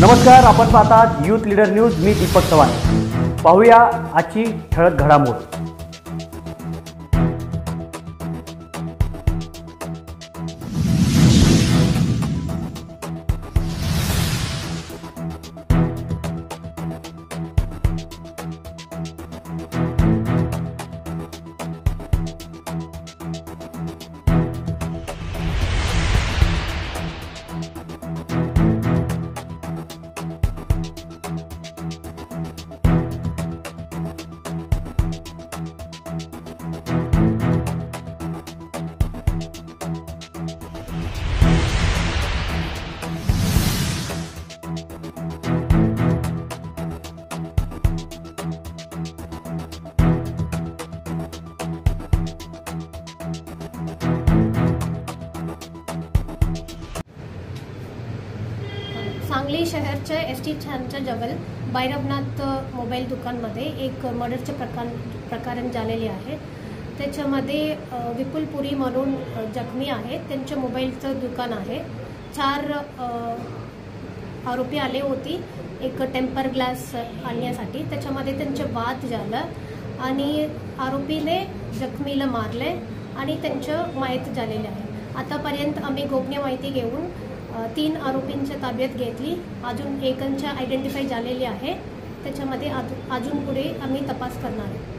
नमस्कार, आपण पाहतात यूथ लीडर न्यूज. मी दीपक चव्हाण. पाहूया आजची ठळक घडामोड. सांगली शहरच्या एसटी स्टँडच्या जवळ भैरवनाथ मोबाईल दुकानमध्ये एक मर्डरचे प्रकरण झालेले आहे. त्याच्यामध्ये विपुल पुरी म्हणून जखमी आहे. त्यांच्या मोबाईलचं दुकान आहे. 4 आरोपी आले होते एक टेम्पर ग्लास आणण्यासाठी. त्याच्यामध्ये त्यांचे वाद झालं आणि आरोपीने जखमीला मारले आणि त्यांचं मयत झालेले आहे. आतापर्यंत आम्ही गोपनीय माहिती घेऊन 3 आरोपींच्या ताब्यात घेतली. अजून एकांच्या आयडेंटिफाय झालेली आहे. त्याच्यामध्ये अजून पुढे आम्ही तपास करणार आहे.